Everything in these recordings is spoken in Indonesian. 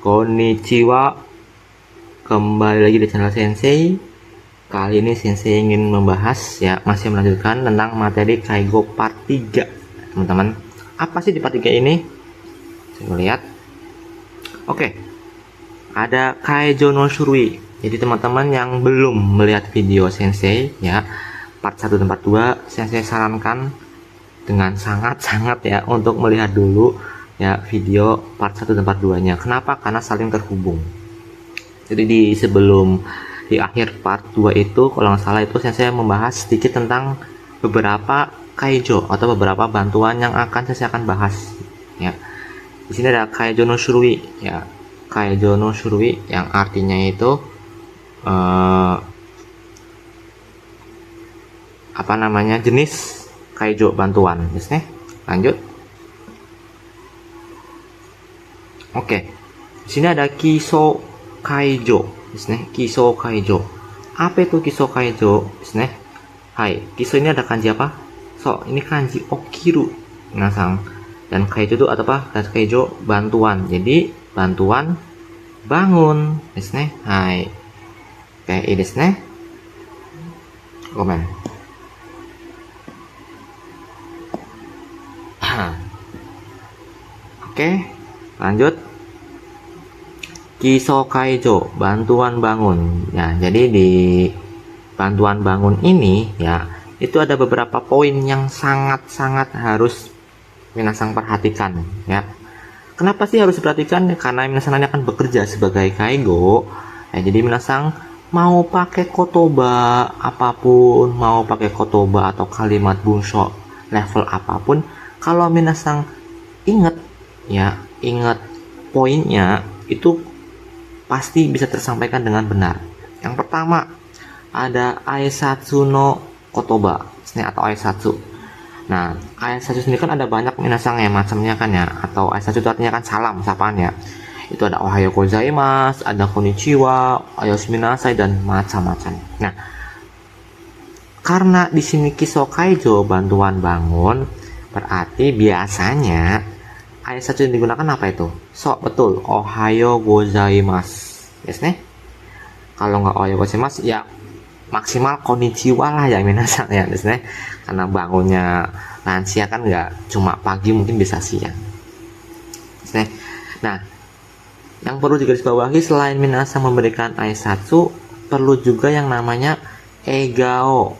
Konnichiwa, kembali lagi di channel Sensei. Kali ini Sensei ingin membahas masih melanjutkan tentang materi Kaigo part 3. Teman-teman, apa sih di part 3 ini? Saya lihat. Oke. Ada Kaijo no Shurui. Jadi teman-teman yang belum melihat video Sensei part 1 dan part 2, Sensei sarankan dengan sangat-sangat untuk melihat dulu video part 1 dan part 2 nya. Kenapa? Karena saling terhubung. Jadi di akhir part 2 itu, kalau nggak salah itu saya membahas sedikit tentang beberapa kaijo atau beberapa bantuan yang saya akan bahas Di sini ada Kaijo no Shurui Kaijo no Shurui yang artinya itu jenis kaijo bantuan. Lanjut. Oke, di sini ada Kiso Kaijo, Kiso Kaijo. Apa itu Kiso Kaijo? Hai, Kiso ini ada kanji apa? So, ini kanji Okiru, minasang. Dan Kaijo itu apa? Dan Kaijo bantuan. Jadi bantuan bangun, Hai. Oke, ini komen. Oke, lanjut. Kiso Kaijo, bantuan bangun. Jadi di bantuan bangun ini itu ada beberapa poin yang sangat-sangat harus minasang perhatikan Kenapa sih harus diperhatikan? Karena minasang nanti akan bekerja sebagai kaigo. Jadi minasang mau pakai kotoba apapun, mau pakai kotoba atau kalimat bunsho level apapun, kalau minasang ingat poinnya itu pasti bisa tersampaikan dengan benar. Yang pertama ada aisatsu no kotoba atau aisatsu. Nah, aisatsu sendiri kan ada banyak minasang macamnya atau aisatsu itu artinya kan salam, sapaan Itu ada ohayo gozaimasu, ada konnichiwa, ayosminasai dan macam-macam. Nah, karena di sini Kiso Kaijo bantuan bangun, berarti biasanya aisatsu yang digunakan apa itu? Betul, ohayo gozaimasu. Kalau nggak ohayo gozaimasu maksimal konnichiwa lah minasang karena bangunnya lansia kan nggak cuma pagi, mungkin bisa siang. Nah, yang perlu digarisbawahi selain minasang memberikan aisatsu, perlu juga yang namanya egao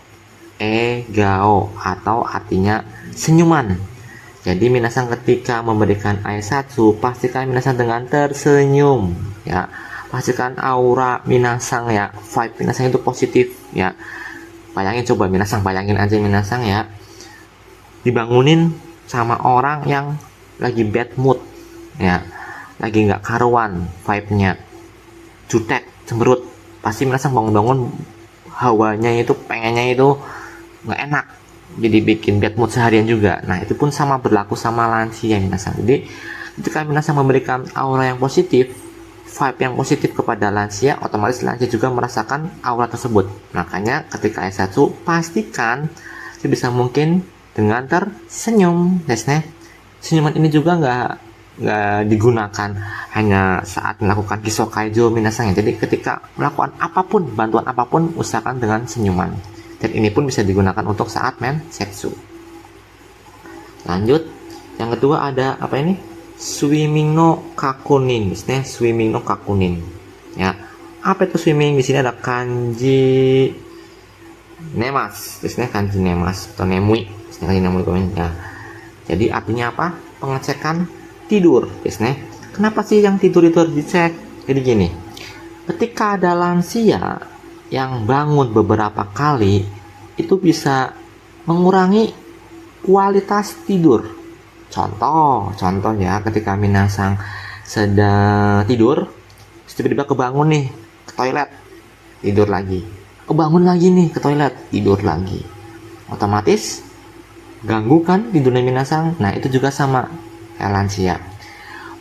atau artinya senyuman. Jadi minasang ketika memberikan aisatsu, pastikan minasang dengan tersenyum pastikan aura minasang vibe minasang itu positif Bayangin, coba bayangin aja minasang dibangunin sama orang yang lagi bad mood lagi nggak karuan, vibe-nya jutek, cemberut, pasti minasang bangun-bangun hawanya itu pengennya itu nggak enak, jadi bikin bad mood seharian juga. Nah, itu pun sama berlaku sama lansia minasang. Jadi ketika minasang memberikan aura yang positif, vibe yang positif kepada lansia, otomatis lansia juga merasakan aura tersebut. Makanya ketika aisatsu, pastikan sebisa mungkin dengan tersenyum. Senyuman ini juga nggak digunakan hanya saat melakukan Kiso Kaijo minasang. Jadi ketika melakukan apapun, bantuan apapun, usahakan dengan senyuman. Dan ini pun bisa digunakan untuk saat mensetsu. Lanjut, yang kedua ada apa ini? Swimming no kakunin, swimming no kakunin. Apa itu swimming? Di sini ada kanji nemas, kanji nemas atau nemui, kanji nemui Jadi artinya apa? Pengecekan tidur, Kenapa sih yang tidur itu harus dicek? Jadi gini, ketika ada lansia yang bangun beberapa kali, itu bisa mengurangi kualitas tidur. Contoh ketika minasang sedang tidur, tiba-tiba kebangun nih ke toilet, tidur lagi, kebangun lagi nih ke toilet, tidur lagi, otomatis ganggu kan tidurnya minasang. Nah, itu juga sama kayak lansia,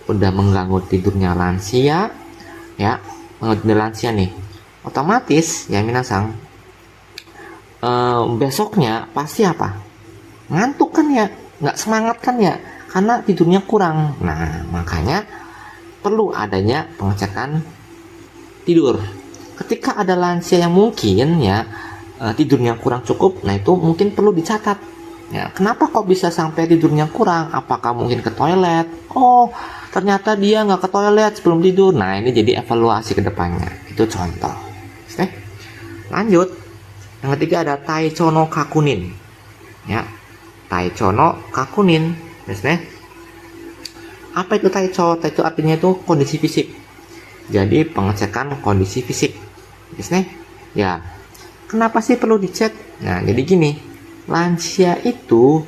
udah mengganggu tidurnya lansia nih, otomatis minasang besoknya pasti apa? Ngantuk kan nggak semangat kan karena tidurnya kurang. Nah, makanya perlu adanya pengecekan tidur. Ketika ada lansia yang mungkin ya tidurnya kurang cukup, nah itu mungkin perlu dicatat. Ya, kenapa kok bisa sampai tidurnya kurang? Apakah mungkin ke toilet? Oh, ternyata dia nggak ke toilet sebelum tidur. Nah, ini jadi evaluasi ke depannya. Itu contoh. Oke. Lanjut. Yang ketiga ada Taicho no Kakunin. Ya. Taicho no Kakunin. Apa itu Taicho? Taicho artinya itu kondisi fisik. Jadi pengecekan kondisi fisik. Ya. Kenapa sih perlu dicek? Nah, jadi gini. Lansia itu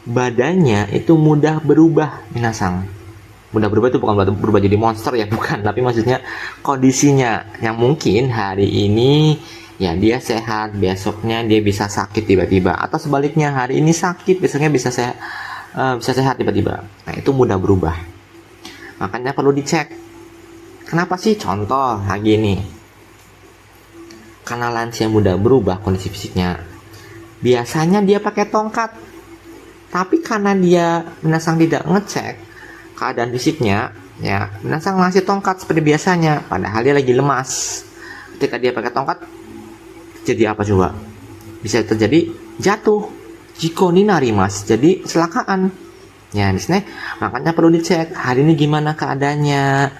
badannya itu mudah berubah, minasang. Mudah berubah itu bukan berubah jadi monster ya, bukan. Tapi maksudnya kondisinya yang mungkin hari ini ya dia sehat, besoknya dia bisa sakit tiba-tiba, atau sebaliknya hari ini sakit, besoknya bisa sehat tiba-tiba. Nah, itu mudah berubah. Makanya perlu dicek. Kenapa sih? Contoh lagi ini. Karena lansia mudah berubah kondisi fisiknya. Biasanya dia pakai tongkat. Tapi karena dia minasang tidak ngecek keadaan fisiknya, ya minasang ngasih tongkat seperti biasanya, padahal dia lagi lemas. Ketika dia pakai tongkat, jadi apa coba? Bisa terjadi jatuh. Jiko ni narimas, jadi kecelakaan. Ya, di sini makanya perlu dicek hari ini gimana keadaannya.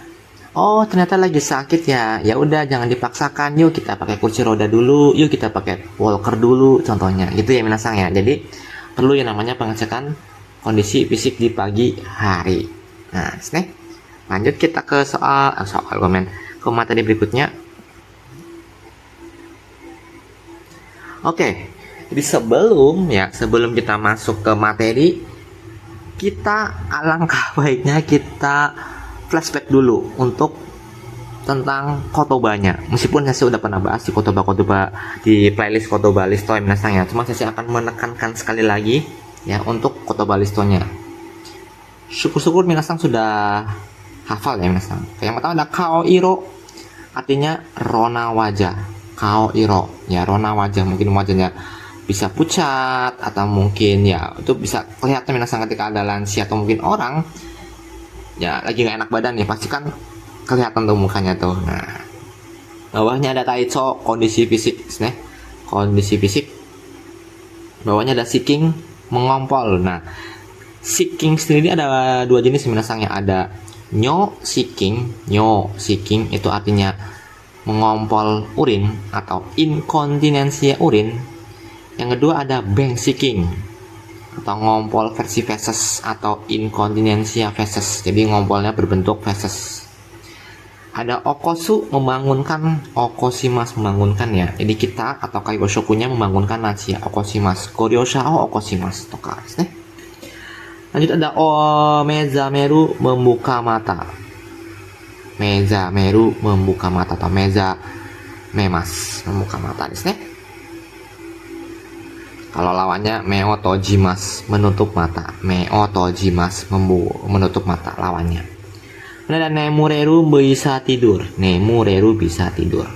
Oh, ternyata lagi sakit ya. Ya udah, jangan dipaksakan. Yuk kita pakai kursi roda dulu. Yuk kita pakai walker dulu, contohnya. Gitu ya minasang ya. Jadi perlu yang namanya pengecekan kondisi fisik di pagi hari. Nah, sini lanjut kita ke soal ke materi berikutnya. Oke. Jadi sebelum kita masuk ke materi, kita alangkah baiknya kita flashback dulu untuk tentang kotobanya. Meskipun saya sudah pernah bahas di kotoba di playlist kotoba listo ya minasang ya. Cuma saya akan menekankan sekali lagi ya untuk kotoba listonya. Syukur-syukur minasang sudah hafal ya minasang. Yang pertama ada kao iro, artinya rona wajah. Kao iro ya rona wajah, mungkin wajahnya bisa pucat atau mungkin ya itu bisa kelihatan minasang ketika ada lansia atau mungkin orang ya lagi nggak enak badan ya, pasti kan kelihatan tuh mukanya tuh. Nah, bawahnya ada Taicho, kondisi fisik, kondisi fisik. Bawahnya ada Shiking, mengompol. Nah, Shiking sendiri ada dua jenis minasang ya, ada Nyo Shiking itu artinya mengompol urin atau inkontinensia urin. Yang kedua ada Beng Shiking atau ngompol versi feses atau inkontinensia feses, jadi ngompolnya berbentuk feses. Ada okosu, membangunkan, okoshimas, membangunkan ya, jadi kita atau kaigoshokunya membangunkan lansia, okoshimas, goryosha okoshimas toka. Lanjut ada mezameru, membuka mata, mezameru, membuka mata atau meza memas, membuka mata disini. Kalau lawannya meotojimas, menutup mata. Meotojimas, menutup mata lawannya. Kemudian ada nemureru, bisa tidur. Nemureru, bisa tidur.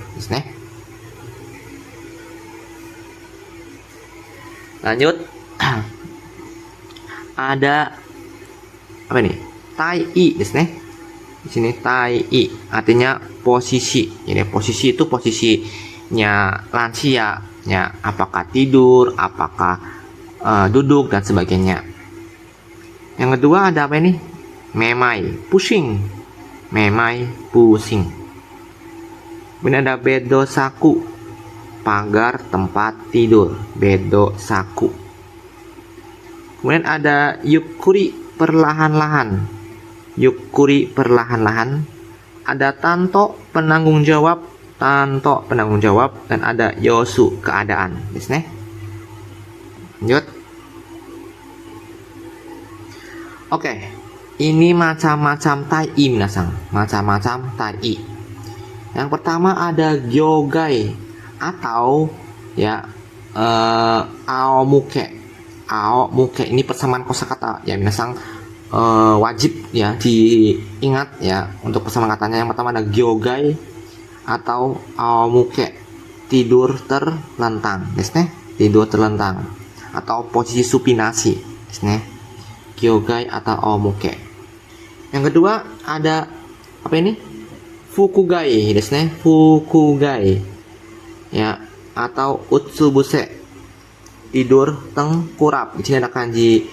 Lanjut. Ada apa nih? Tai-i di sini tai-i artinya posisi. Jadi posisi itu posisinya lansia. Ya, apakah tidur, apakah duduk dan sebagainya. Yang kedua ada apa ini? Memai, pusing. Memai, pusing. Kemudian ada bedo saku, pagar tempat tidur. Bedo saku. Kemudian ada yukuri, perlahan-lahan. Yukuri, perlahan-lahan. Ada tanto, penanggung jawab. Tanto, penanggung jawab. Dan ada yosu, keadaan. Lanjut. Oke, ini macam-macam tai minasang. Macam-macam tai. Yang pertama ada gyogai atau ya aomuke. Aomuke ini persamaan kosakata ya minasang, wajib ya diingat ya untuk persamaan katanya. Yang pertama ada gyogai atau aomuke, tidur terlentang, tidur terlentang atau posisi supinasi, gyogai atau aomuke. Yang kedua ada apa ini? Fukugai desu ne. Fukugai. Ya, atau utsubuse. Tidur tengkurap. Di sini ada kanji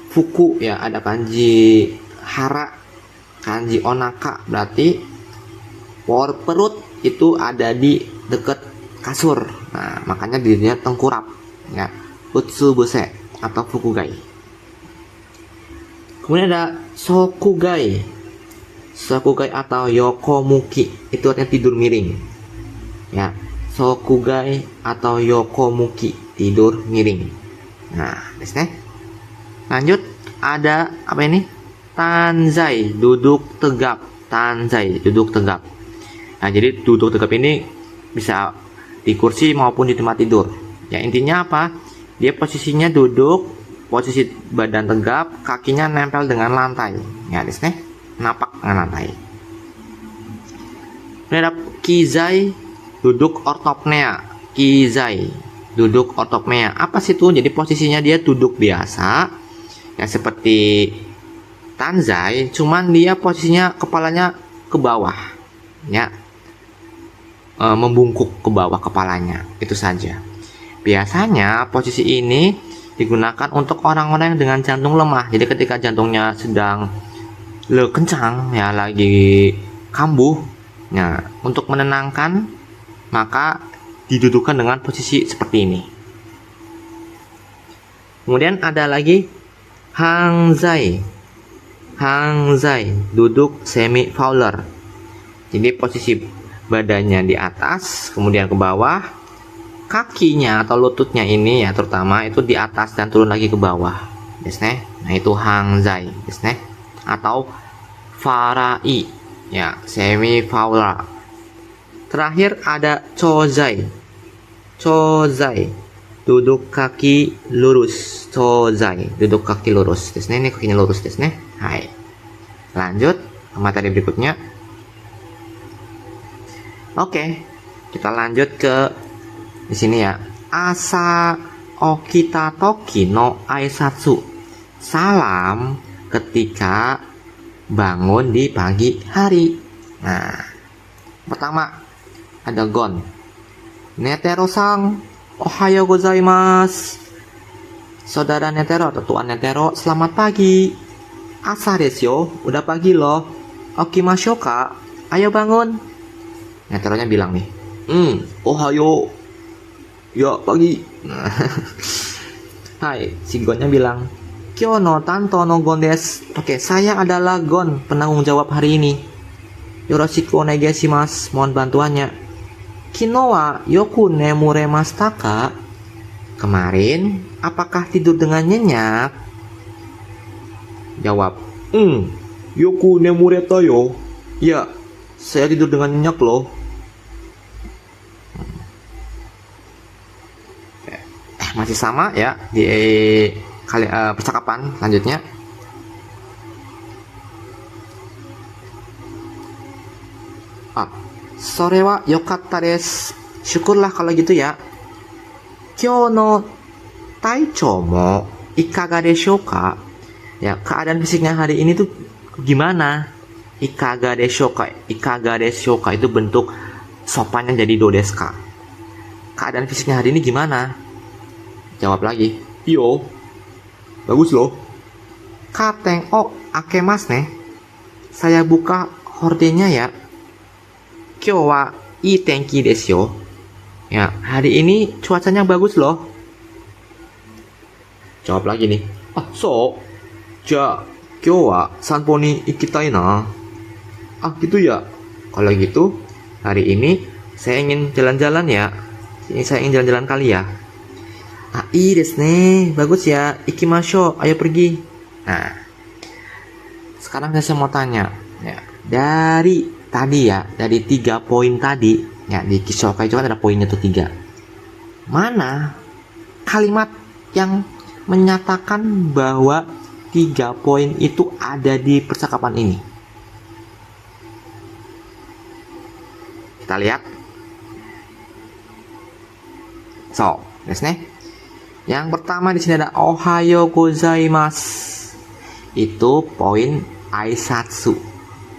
fuku ya, ada kanji hara, kanji onaka, berarti perut itu ada di dekat kasur. Nah, makanya dirinya tengkurap. Ya, utsubuse atau fukugai. Kemudian ada sokugai. Sokugai atau yokomuki itu artinya tidur miring. Ya, sokugai atau yokomuki, tidur miring. Nah, desu ne. Lanjut, ada apa ini? Tanzai, duduk tegap. Tanzai, duduk tegap. Nah, jadi duduk tegap ini bisa di kursi maupun di tempat tidur. Ya, intinya apa? Dia posisinya duduk, posisi badan tegap, kakinya nempel dengan lantai. Ya, desu ne. Napak dengan lantai. Ini ada kizai, duduk ortopnea. Kizai, duduk ortopnea. Apa sih itu? Jadi posisinya dia duduk biasa, ya seperti tanzai, cuman dia posisinya kepalanya ke bawah, ya, membungkuk ke bawah kepalanya. Itu saja. Biasanya posisi ini digunakan untuk orang-orang yang dengan jantung lemah. Jadi ketika jantungnya sedang kencang, ya lagi kambuh, ya untuk menenangkan maka didudukkan dengan posisi seperti ini. Kemudian ada lagi hangzai. Hangzai, duduk semi fowler. Jadi posisi badannya di atas, kemudian ke bawah, kakinya atau lututnya ini ya terutama itu di atas dan turun lagi ke bawah. Desu ne. Nah, itu hangzai, desu ne. Atau farai, ya semi fowler. Terakhir ada chozai. Chozai, duduk kaki lurus. Chozai, duduk kaki lurus. Desu ne, ini kakinya lurus desu ne. Hai. Lanjut ke materi berikutnya. Oke, kita lanjut ke di sini ya. Asa okita toki no aisatsu. Salam ketika bangun di pagi hari. Nah, pertama ada gon. Netero-sang, ohayo gozaimasu. Saudara Netero atau Tuan Netero, selamat pagi. Asa desu yo, udah pagi loh. Okimashou ka, ayo bangun. Neteronya bilang nih, ohayo. Ya, pagi. Hai, si gonnya bilang, Kyo no tanto no gon desu. Oke, saya adalah gon, penanggung jawab hari ini. Yoroshiku onegaishimasu, mohon bantuannya. Kino wa yoku nemuremashita ka? Kemarin, apakah tidur dengan nyenyak? Jawab, yoku nemureta yo. Ya, saya tidur dengan nyenyak loh. Masih sama ya di percakapan selanjutnya. Sore wa yokatta desu. Syukurlah kalau gitu ya. Kyou no taichou mo ikaga deshou ka? Ya, keadaan fisiknya hari ini tuh gimana? Ikaga deshou ka. Ikaga deshou ka itu bentuk sopannya jadi do desu ka. Keadaan fisiknya hari ini gimana? Jawab lagi, iyo, bagus loh. Kateng o akemasu ne. Saya buka hordenya ya. Kyou wa ii tenki desu yo. Ya, hari ini cuacanya bagus loh. Jawab lagi nih. So. Ja, kyou wa sanpo ni ikitai na. Gitu ya. Kalau gitu, hari ini saya ingin jalan-jalan ya. Saya ingin jalan-jalan kali ya. Ii desu ne, bagus ya. Ikimashou, ayo pergi. Nah, sekarang saya mau tanya, ya, dari tadi ya, dari 3 poin tadi, ya di Kishokai itu kan ada poinnya tuh 3. Mana kalimat yang menyatakan bahwa 3 poin itu ada di percakapan ini? Kita lihat. So, desu ne. Yang pertama di sini ada ohayo gozaimasu. Itu poin aisatsu.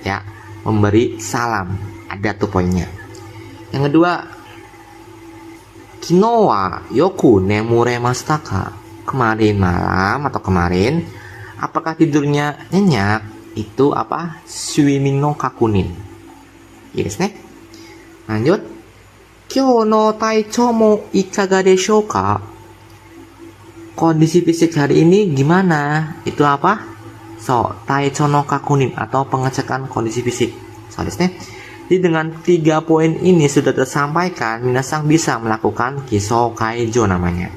Ya, memberi salam. Ada tuh poinnya. Yang kedua, kino wa yoku nemuremashita ka? Kemarin malam atau kemarin, apakah tidurnya nyenyak? Itu apa? Swimming no kakunin. Iya desu ne. Lanjut. Kyou no taichou mo ikaga deshou ka? Kondisi fisik hari ini gimana? Itu apa? So, taichou no kakunin atau pengecekan kondisi fisik. So desu ne. Jadi dengan 3 poin ini sudah tersampaikan, minasang bisa melakukan kiso kaijo namanya.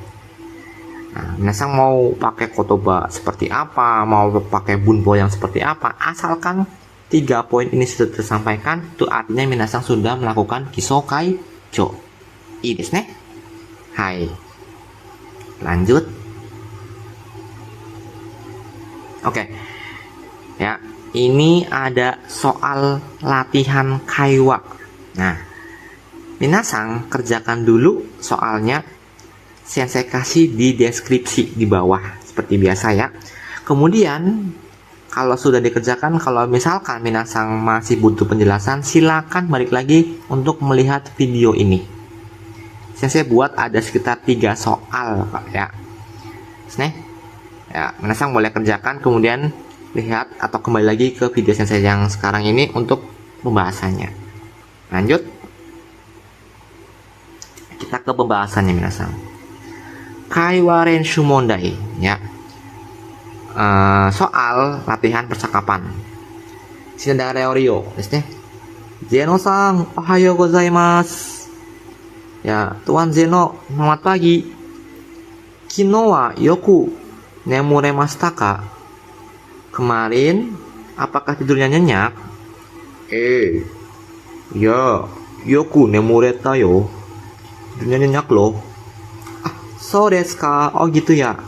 Nah, minasang mau pakai kotoba seperti apa, mau pakai bunpo yang seperti apa, asalkan 3 poin ini sudah tersampaikan, itu artinya minasang sudah melakukan kiso kaijo. Ii desu ne. Hai. Lanjut. Oke. Ya. Ini ada soal latihan kaiwa. Nah, minasang kerjakan dulu soalnya. Sensei kasih di deskripsi di bawah seperti biasa ya. Kemudian kalau sudah dikerjakan, kalau misalkan minasang masih butuh penjelasan, silakan balik lagi untuk melihat video ini. Sensei buat ada sekitar 3 soal Pak ya. Ya, minasang boleh kerjakan kemudian lihat atau kembali lagi ke video sensei yang sekarang ini untuk pembahasannya. Lanjut. Kita ke pembahasannya minasang. Kaiwa renshu mondai ya. Soal latihan percakapan. Sini ada Reorio desu ne. Zeno-san, ohayou gozaimasu. Ya, Tuan Zeno, selamat pagi. Kino wa yoku nemuremashita ka? Kemarin, apakah tidurnya nyenyak? Ya, yoku nemureta yo. Tidurnya nyenyak loh. Ah, so desu ka? Oh gitu ya.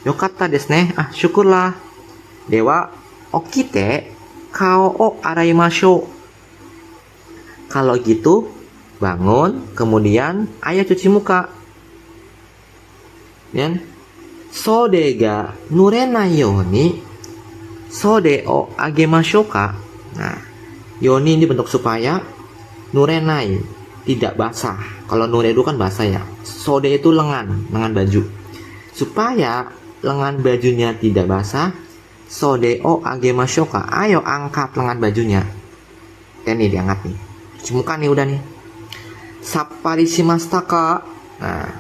Yokatta desu ne. Ah, syukurlah. Dewa, okite, kao o araimashou. Kalau gitu, bangun, kemudian ayo cuci muka. Dan, sode ga nurenai yoni sode o agemashou ka? Nah, yoni ini bentuk supaya, nurenai tidak basah. Kalau nure itu kan basah ya. Sode itu lengan baju. Supaya lengan bajunya tidak basah, sode o agemashou ka? Ayo angkat lengan bajunya. Ini diangkat nih. Cuci muka nih udah nih. Sappari shimashita ka? Nah,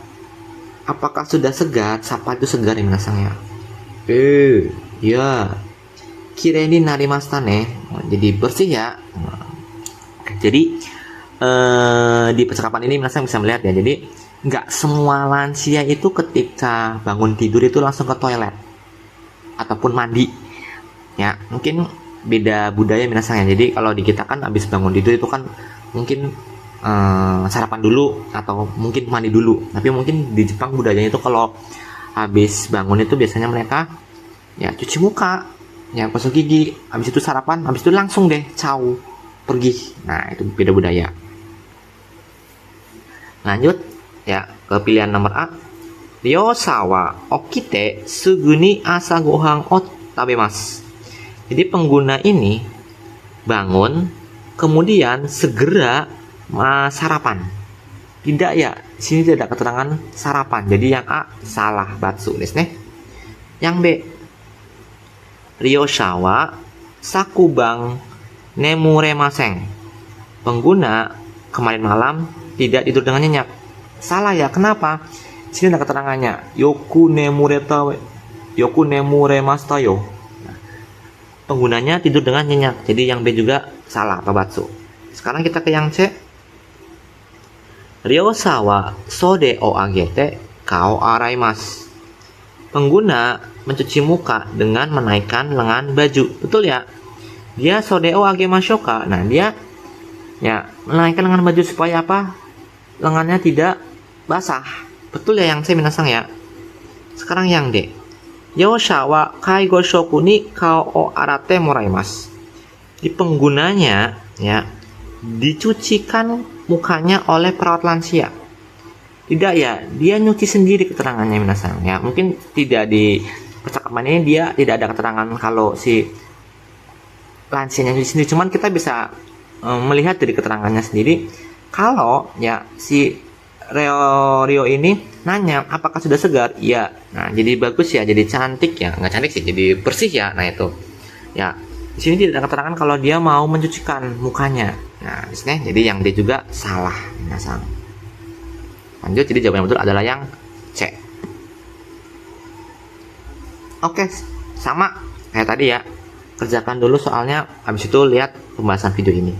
apakah sudah segar? Sapa itu segar ya minasang ya. Ya. Kirei ni narimashita ne. Jadi bersih ya. Jadi di percakapan ini minasang bisa melihat ya. Jadi nggak semua lansia itu ketika bangun tidur itu langsung ke toilet ataupun mandi. Ya, mungkin beda budaya minasang ya. Jadi kalau di kita kan habis bangun tidur itu kan mungkin sarapan dulu atau mungkin mandi dulu. Tapi mungkin di Jepang budayanya itu kalau habis bangun itu biasanya mereka ya cuci muka, ya gosok gigi, habis itu sarapan, habis itu langsung deh caw pergi. Nah, itu beda budaya. Lanjut ya ke pilihan nomor A. Ryosa wa okite sugu ni asa gohan o tabemasu. Jadi pengguna ini bangun kemudian segera sarapan. Tidak ya, sini tidak ada keterangan sarapan. Jadi yang A salah, batsu desu ne. Yang B, Ryosha wa sakubang nemuremasen. Pengguna kemarin malam tidak tidur dengan nyenyak. Salah ya, kenapa? Sini ada keterangannya. Yoku nemuremashita yo. Penggunanya tidur dengan nyenyak. Jadi yang B juga salah atau batsu. Sekarang kita ke yang C. Ryosha wa sode o agete kao araimasu. Pengguna mencuci muka dengan menaikkan lengan baju. Betul ya? Dia sode o agemashou ka. Nah, dia ya menaikkan lengan baju supaya apa? Lengannya tidak basah. Betul ya yang C minasang ya? Sekarang yang D. Ryosha wa kaigo shoku ni kao o arate moraimasu. Di penggunanya ya dicucikan mukanya oleh perawat lansia. Tidak ya, dia nyuci sendiri keterangannya minasang ya. Mungkin tidak di percakapan ini dia tidak ada keterangan kalau si lansianya sendiri. Cuman kita bisa melihat dari keterangannya sendiri kalau ya si Rio ini nanya apakah sudah segar. Iya. Nah, jadi bagus ya, jadi cantik ya. Nggak cantik sih, jadi bersih ya. Nah, itu. Ya. Di sini tidak ada keterangan kalau dia mau mencucikan mukanya. Nah, di sini jadi yang D juga salah, minasang. Lanjut, jadi jawaban yang betul adalah yang C. Oke, sama kayak tadi ya. Kerjakan dulu soalnya, habis itu lihat pembahasan video ini.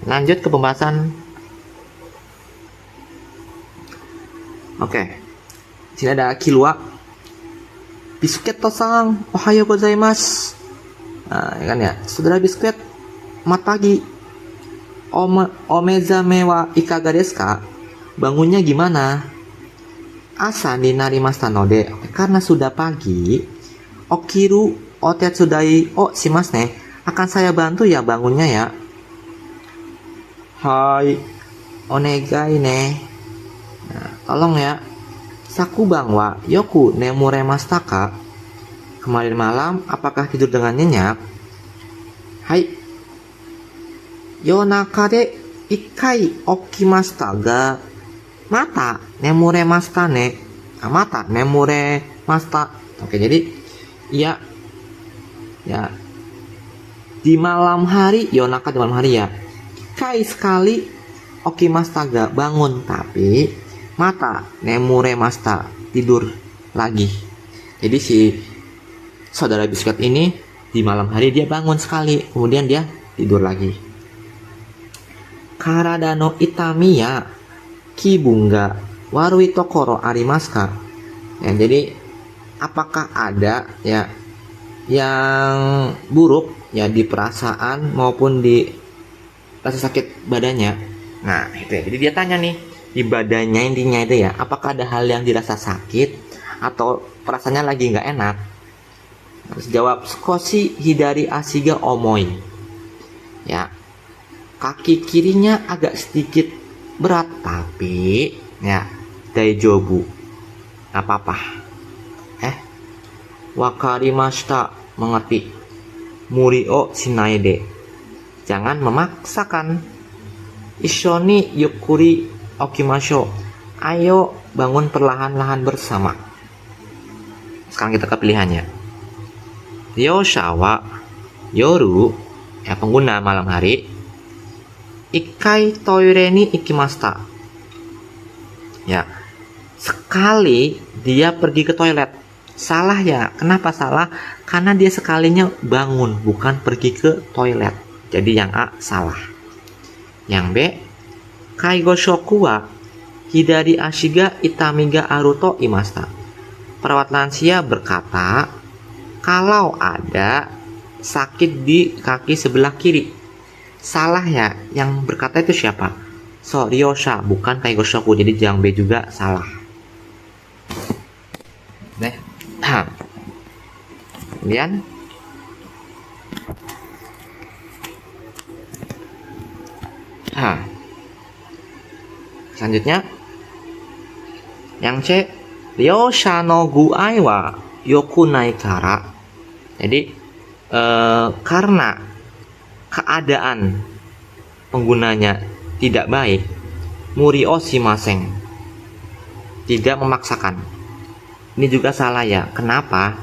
Lanjut ke pembahasan. Oke. Sini ada Kilua. Biskuit tosang, ohayo gozaimasu. Nah, ya kan ya. Saudara biskuit, selamat pagi. Omezame wa ikaga desu ka? Bangunnya gimana? Asa ni narimashita node. Karena sudah pagi, okiru otetsudai o shimasu ne. Akan saya bantu ya bangunnya ya. Hai, onegai ne. Nah, tolong ya. Sakubang wa yoku nemuremashita ka? Kemarin malam apakah tidur dengan nyenyak? Hai. Yonaka de ikkai okimashita ga mata nemuremashita ne. Mata nemuremashita. Oke, jadi ya di malam hari, Yonaka di malam hari ya. Kai sekali okimashita ga bangun, tapi mata nemuremashita tidur lagi. Jadi si saudara biskuit ini di malam hari dia bangun sekali, kemudian dia tidur lagi. Karada no itami ya kibun ga warui tokoro arimasu ka? Ya, jadi apakah ada ya yang buruk ya di perasaan maupun di rasa sakit badannya? Nah, itu ya. Jadi dia tanya nih, di badannya intinya itu ya, apakah ada hal yang dirasa sakit atau perasaannya lagi nggak enak? Harus jawab skoshi hidari asiga omoi. Ya, kaki kirinya agak sedikit berat, tapi ya daijobu, apa-apa. Wakarimashita, mengerti. Muri o shinai de, jangan memaksakan. Ishoni yukuri okimasho, ayo bangun perlahan-lahan bersama. Sekarang kita ke pilihannya. Ryosha wa yoru, ya pengguna malam hari. Ikkai toire ni ikimashita. Ya, sekali dia pergi ke toilet. Salah ya. Kenapa salah? Karena dia sekalinya bangun, bukan pergi ke toilet. Jadi yang A salah. Yang B, kaigo shoku wa hidari ashiga itamiga aruto imashita. Perawat lansia berkata, kalau ada sakit di kaki sebelah kiri. Salah ya. Yang berkata itu siapa? So, Ryosha, bukan kaigo shoku. Jadi yang B juga salah. Nih. Kemudian selanjutnya yang C, Ryosha no guai wa yoku nai kara. Jadi karena keadaan penggunanya tidak baik, muri o shimasen, tidak memaksakan. Ini juga salah ya. Kenapa?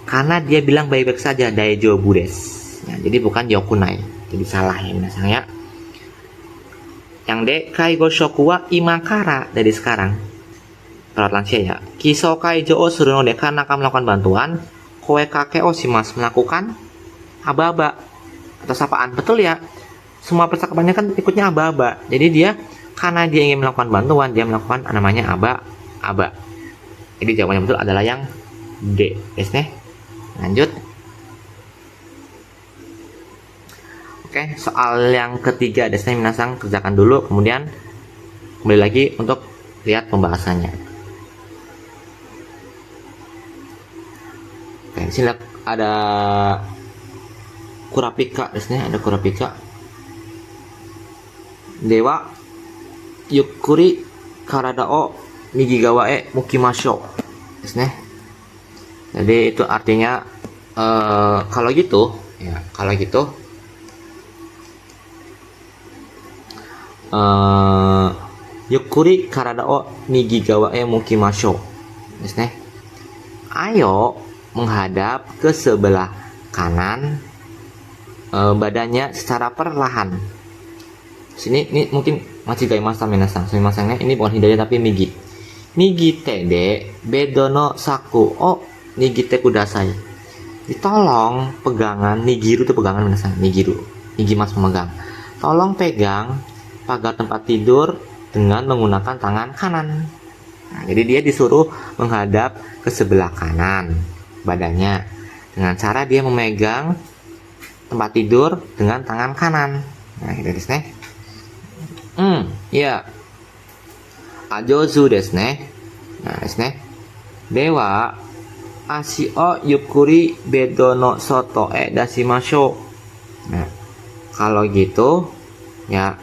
Karena dia bilang baik-baik saja, daijobu desu. Ya, jadi bukan yokunai. Jadi salah ya minasang ya. Yang D, kaigo shoku wa imakara, dari sekarang. Perawat lansia ya. Kiso kaijo o suru no de, karena akan melakukan bantuan. Koe kake o shimasu, melakukan aba-aba atau sapaan. Betul ya. Semua percakapannya kan ikutnya aba-aba. Jadi dia karena dia ingin melakukan bantuan, dia melakukan namanya aba-aba. Jadi jawabannya betul adalah yang D. Lanjut. Oke, soal yang ketiga desne minasang kerjakan dulu, kemudian kembali lagi untuk lihat pembahasannya. Oke, di sini ada kurapika desne, ada kurapika. Dewa yukuri karada o migi gawa e mukimasho. Jadi itu artinya kalau gitu ya, kalau gitu Yukuri karada o migi gawa e mukimashou. Desu ne. Ayo menghadap ke sebelah kanan, badannya secara perlahan. Sini ini mungkin masih gaimasa minasang. Sumimasen ini bukan hidaya tapi migi. Migi te de bedo no saku o nigite kudasai. Ditolong pegangan, nigiru itu pegangan minasang, nigiru. Nigimas memegang. Tolong pegang pagar tempat tidur dengan menggunakan tangan kanan. Nah, jadi dia disuruh menghadap ke sebelah kanan badannya dengan cara dia memegang tempat tidur dengan tangan kanan. Nah, gitu desu ne. Ya. Ajozu desu ne. Nah, desu ne. Dewa ashi o yukuri bedo no soto e dashimashou. Nah, kalau gitu ya,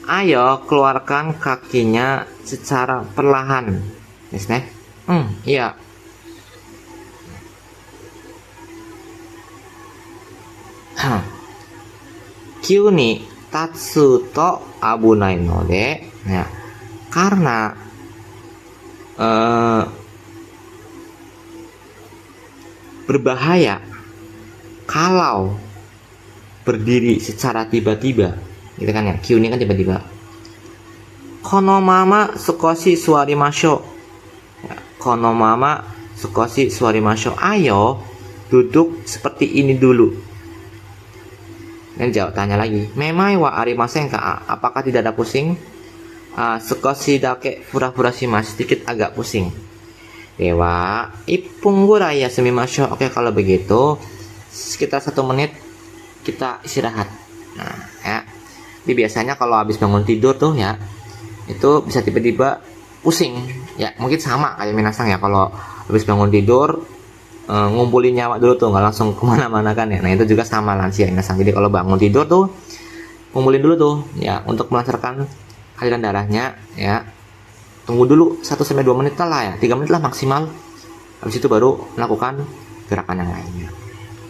ayo keluarkan kakinya secara perlahan. Desu ne. Iya. Kyu ni tatsu to abunai node. Ya, karena berbahaya kalau berdiri secara tiba-tiba, gitu kan ya. Kyu ini kan tiba-tiba. Kono mama sukoshi suwarimashou. Ya, kono mama sukoshi suwarimashou. Ayo duduk seperti ini dulu. Dan jawab tanya lagi. Memai wa arimasen ka? Apakah tidak ada pusing? Sukoshi dake fura-fura shimasu. Sedikit agak pusing. Dewa ippun gurai yasumimashou. Oke, kalau begitu sekitar 1 menit kita istirahat. Nah, ya. Jadi biasanya kalau habis bangun tidur tuh ya, itu bisa tiba-tiba pusing. Ya, mungkin sama kayak minasang ya, kalau habis bangun tidur ngumpulin nyawa dulu tuh, nggak langsung kemana-mana kan ya. Nah, itu juga sama lansia minasang. Jadi kalau bangun tidur tuh ngumpulin dulu tuh ya, untuk melancarkan aliran darahnya ya. Tunggu dulu 1-2 menit lah ya, 3 menit lah maksimal. Habis itu baru melakukan gerakan yang lainnya.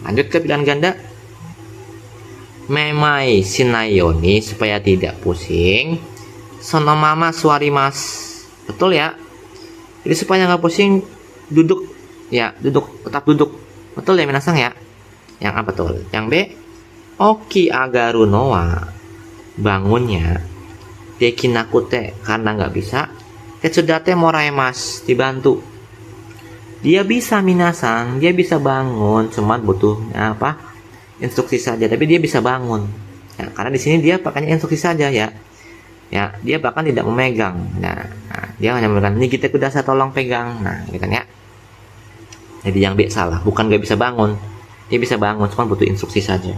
Lanjut ke pilihan ganda. Memai shinai supaya tidak pusing. Sono mama suwarimas. Betul ya. Jadi supaya nggak pusing, duduk ya, tetap duduk. Betul ya minasang ya. Yang A betul. Yang B, oki agaru noa, bangunnya dekinakute karena nggak bisa. Tetsudate moraimas, dibantu. Dia bisa minasang, dia bisa bangun, cuman butuh apa? Instruksi saja, tapi dia bisa bangun. Ya, karena di sini dia pakainya instruksi saja ya. Ya, dia bahkan tidak memegang. Nah, dia hanya memegang. Ini kita kudasa, tolong pegang. Nah, gitu kan ya. Jadi yang B salah, bukan gak bisa bangun. Dia bisa bangun, cuma butuh instruksi saja.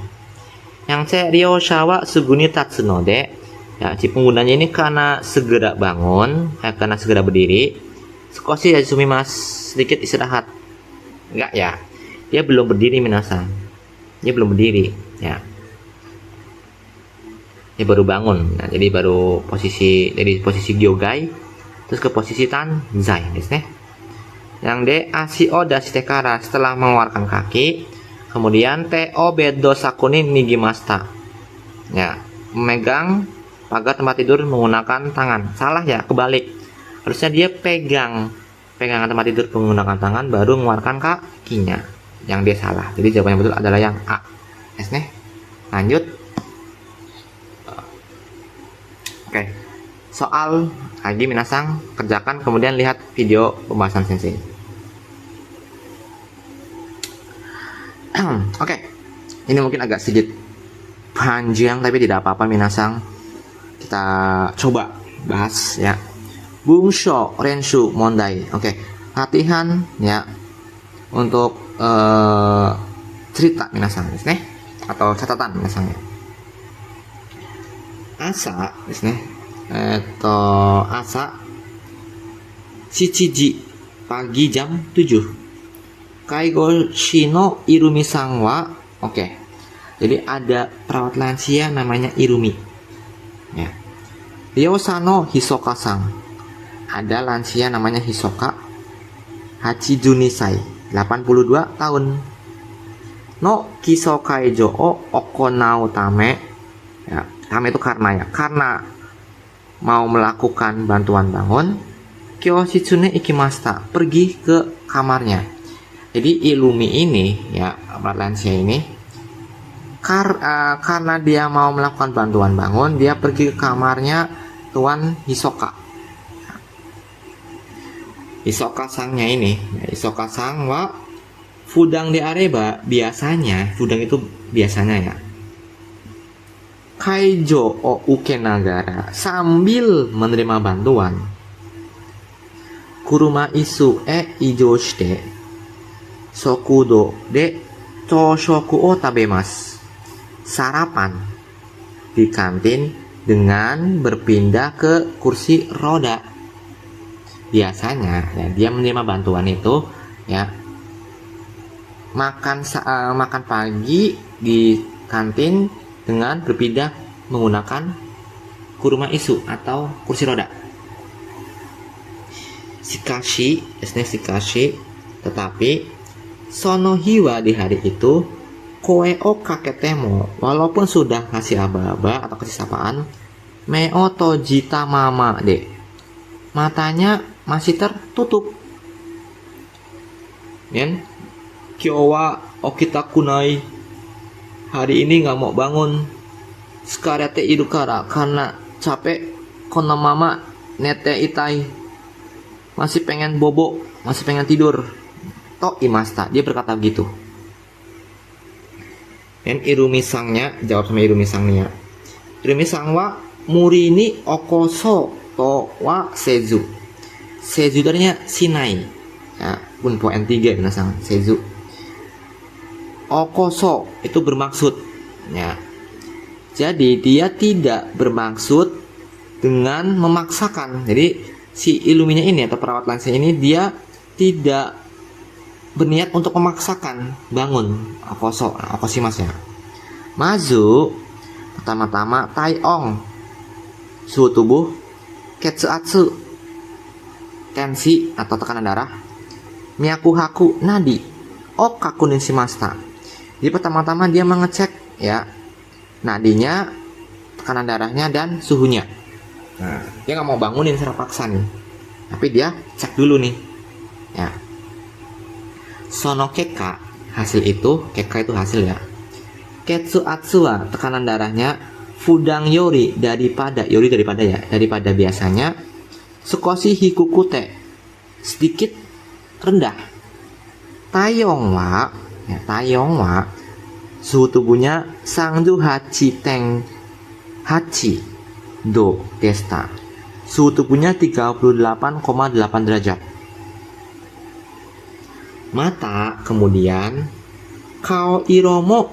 Yang C, ryoshawa suguni tatsunode. Ya, si penggunanya ini karena segera bangun, karena segera berdiri. Sukoshi yasumimas, sedikit istirahat. Enggak ya, dia belum berdiri minasang. Dia belum berdiri ya. Dia baru bangun. Nah, jadi baru posisi dari posisi gyogai terus ke posisi tanzai desu ne. Yang D, asio dashitekara, setelah mengeluarkan kaki, kemudian to bedo sakuni nigimasta. Ya, memegang pagar tempat tidur menggunakan tangan. Salah ya, kebalik. Harusnya dia pegangan tempat tidur menggunakan tangan baru mengeluarkan kakinya. Yang D salah. Jadi jawaban yang betul adalah yang A. Yes, nih. Lanjut. Oke. Soal lagi minasang, kerjakan kemudian lihat video pembahasan sensei. Oke. Ini mungkin agak sedikit panjang tapi tidak apa-apa minasang. Kita coba bahas ya. Bungsho renshu mondai. Oke. Latihan ya untuk cerita minasang desu ne, atau catatan minasang ya. Asa desu ne. Asa shichiji, pagi jam 7. Kaigoshi no Irumi sang wa. Oke. Jadi ada perawat lansia namanya Irumi. Ya. Ryosa no Hisoka sang. Ada lansia namanya Hisoka. Hachijunisai, 82 tahun. no kiso kaijo o okonau tame, ya, tame itu karena, ya, karena mau melakukan bantuan bangun, kyoshitsune ikimashita, pergi ke kamarnya. Jadi Illumi ini, ya, perawat lansia ini, karena dia mau melakukan bantuan bangun, dia pergi ke kamarnya Tuan Hisoka. Hisoka sangnya ini, ya, Hisoka sang wa fudang de areba, biasanya, fudang itu biasanya, ya, kaijo o uke nagara, sambil menerima bantuan, kuruma isu ijo shite sokudo de choshoku o tabemas, sarapan di kantin dengan berpindah ke kursi roda. Biasanya, ya, dia menerima bantuan itu, ya, makan pagi di kantin dengan berpindah menggunakan kuruma isu atau kursi roda. Shikashi, tetapi sono hiwa, di hari itu, koe o kaketemo, walaupun sudah kasih aba-aba atau kasih sapaan, meo tojita mama de, matanya masih tertutup. Nen, kyowa okitakunai, hari ini nggak mau bangun. Sekarete idukara, karena capek. Kono mama nete itai, masih pengen bobo, masih pengen tidur. To imasta, dia berkata begitu. Dan Irumi sangnya jawab sama Irumi sangnya. Irumi sang wa murini okoso to wa sezu. Sezu artinya sinai. Ya, pun poin 3 minasang sezu. Okoso itu bermaksud, ya. Jadi dia tidak bermaksud dengan memaksakan. Jadi si Illuminya ini atau perawat lansia ini, dia tidak berniat untuk memaksakan bangun okoshimasu, ya. Mazu, pertama-tama taiong, suhu tubuh, ketsuatsu, tensi atau tekanan darah, myakuhaku, nadi, okakunin shimashita. Jadi pertama-tama dia mengecek, ya, nadinya, tekanan darahnya, dan suhunya. Nah, dia nggak mau bangunin secara paksa nih, tapi dia cek dulu nih, ya. Sono keka, hasil itu, keka itu hasil, ya. Ketsu atsua, tekanan darahnya, fudang yori, daripada ya, daripada biasanya, sukoshi hikukute, sedikit rendah. Tayong wa, suhu tubuhnya sangju hachi teng hachi do desta, suhu tubuhnya 38,8 derajat. Mata kemudian kao iromo,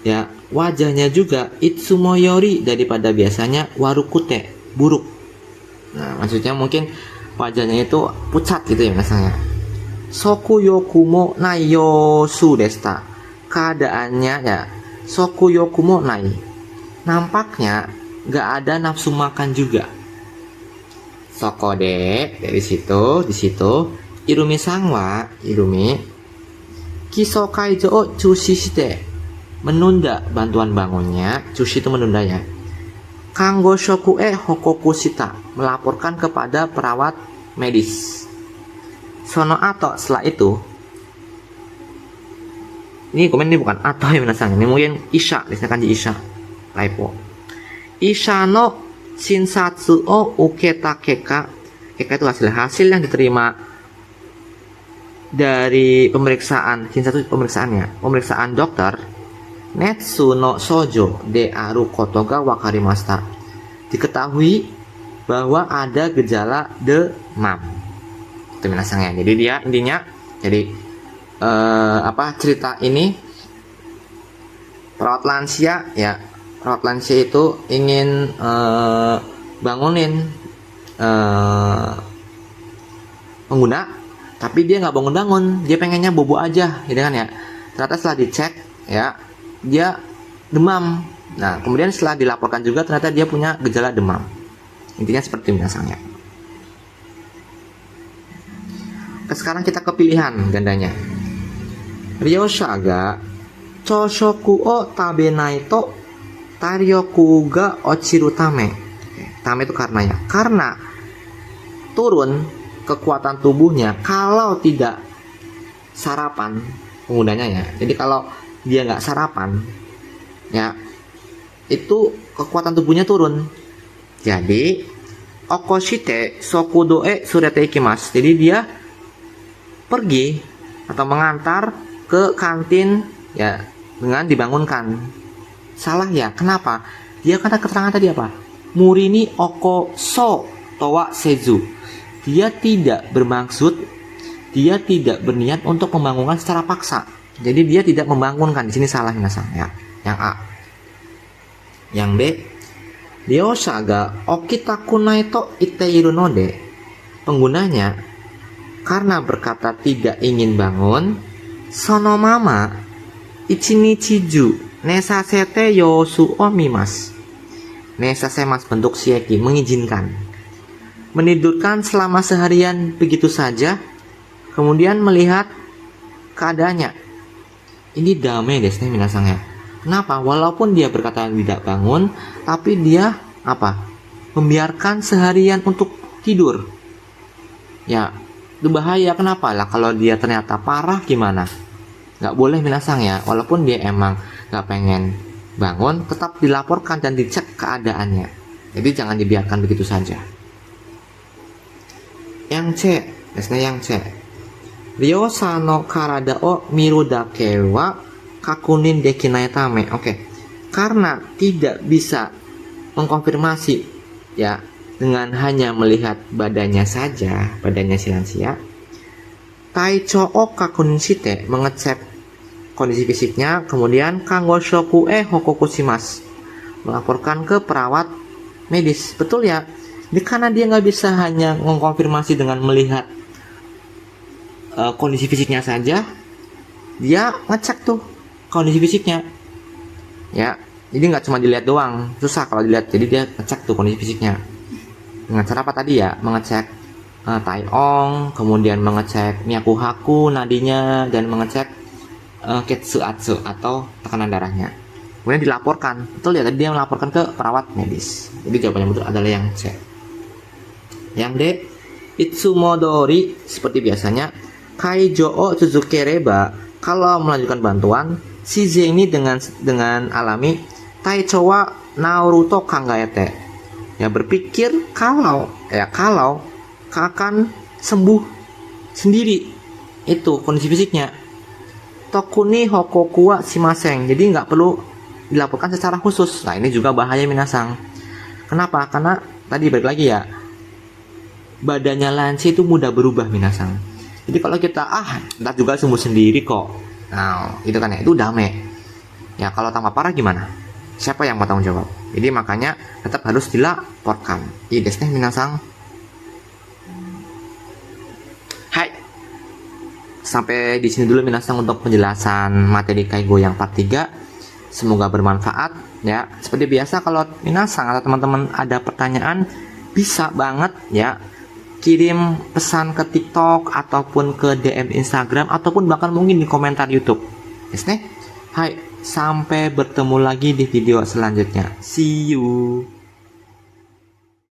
ya, wajahnya juga itsumoyori, daripada biasanya, warukute, buruk. Nah, maksudnya mungkin wajahnya itu pucat gitu, ya, misalnya. Sokuyokumo nai yosu desta, keadaannya, ya, sokuyokumo nai, nampaknya gak ada nafsu makan juga. Sokode, dari situ, di situ, Irumi sangwa, Irumi kiso kaijo o chushi shite, menunda bantuan bangunnya. Chushi itu menunda, ya. Kanggo shoku hokoku shita, melaporkan kepada perawat medis. Sono ato, setelah itu, ini komen ini bukan atau, ya, menasang, ini mungkin isha, disini kanji isha, typo. Isha no shinsatsu o uketa keka, keka itu hasil yang diterima dari pemeriksaan. Shinsatsu pemeriksaannya, pemeriksaan dokter. Netsu no sojo de aru koto ga wakarimashita, diketahui bahwa ada gejala demam. Itu minasangnya. Jadi dia intinya, jadi cerita ini, perawat lansia, ya, perawat lansia itu ingin bangunin pengguna, tapi dia nggak bangun-bangun, dia pengennya bobo aja, gitu kan, ya. Ternyata setelah dicek, ya, dia demam. Nah, kemudian setelah dilaporkan juga ternyata dia punya gejala demam. Intinya seperti biasanya. Sekarang kita ke pilihan gandanya. Ryoshaga choshoku o tabenai to taryoku ga ochiru tame. Tame itu karena ya. Karena turun kekuatan tubuhnya kalau tidak sarapan penggunanya ya. Jadi kalau dia nggak sarapan ya, itu kekuatan tubuhnya turun. Jadi okoshite sokudo e surete ikimasu. Jadi dia pergi atau mengantar ke kantin ya dengan dibangunkan. Salah ya, kenapa? Dia kata keterangan tadi apa? Murini oko so towa sezu. Dia tidak bermaksud, dia tidak berniat untuk membangunkan secara paksa. Jadi dia tidak membangunkan. Di sini salah minasan ya. Yang A. Yang B, ryosha ga okitakunai to itteiru node. Penggunanya karena berkata tidak ingin bangun, sono mama ichinichiju nesasete yosu omimas. Nesasemas bentuk shieki, mengizinkan. Menidurkan selama seharian begitu saja, kemudian melihat keadaannya. Ini dame desu ne minasang ya. Kenapa? Walaupun dia berkata tidak bangun, tapi dia apa? Membiarkan seharian untuk tidur. Ya, itu bahaya. Kenapa lah? Kalau dia ternyata parah gimana? Nggak boleh minasang ya. Walaupun dia emang nggak pengen bangun, tetap dilaporkan dan dicek keadaannya. Jadi jangan dibiarkan begitu saja. Yang C, yang C. Ryosa no karada o miru dake wa kakunin dekinai tame. Oke. Karena tidak bisa mengkonfirmasi ya dengan hanya melihat badannya saja, badannya si lansia. Taicho o kakunin shite, mengecek kondisi fisiknya, kemudian kanggo shoku hokoku shimasu, melaporkan ke perawat medis. Betul ya? Karena dia nggak bisa hanya mengkonfirmasi dengan melihat kondisi fisiknya saja, dia ngecek tuh kondisi fisiknya ya. Jadi nggak cuma dilihat doang, susah kalau dilihat. Jadi dia ngecek tuh kondisi fisiknya dengan cara apa tadi ya? Mengecek taiong, kemudian mengecek myakuhaku nadinya, dan mengecek ketsuatsu atau tekanan darahnya. Kemudian dilaporkan. Betul ya, tadi dia melaporkan ke perawat medis. Jadi jawabannya betul adalah yang C. Yang D, itsumodori, seperti biasanya. Kaijo o tsuzukereba, kalau melanjutkan bantuan. Shize ini dengan alami. Taicho wa naoruto kangaete, ya berpikir kalau akan sembuh sendiri itu kondisi fisiknya. Tokuni hokoku wa shimasen, jadi nggak perlu dilaporkan secara khusus. Nah ini juga bahaya minasang. Kenapa? Karena tadi balik lagi ya, badannya lansia itu mudah berubah minasang. Jadi kalau kita ntar juga sembuh sendiri kok, nah itu kan ya, itu dame ya. Kalau tambah parah gimana? Siapa yang mau tanggung jawab? Jadi makanya tetap harus dilaporkan. Iya desu ne minasang. Hai, sampai di sini dulu minasang untuk penjelasan materi Kaigo yang part 3. Semoga bermanfaat ya. Seperti biasa kalau minasang atau teman-teman ada pertanyaan, bisa banget ya kirim pesan ke TikTok ataupun ke DM Instagram ataupun bahkan mungkin di komentar YouTube. Desu ne. Hai, sampai bertemu lagi di video selanjutnya. See you.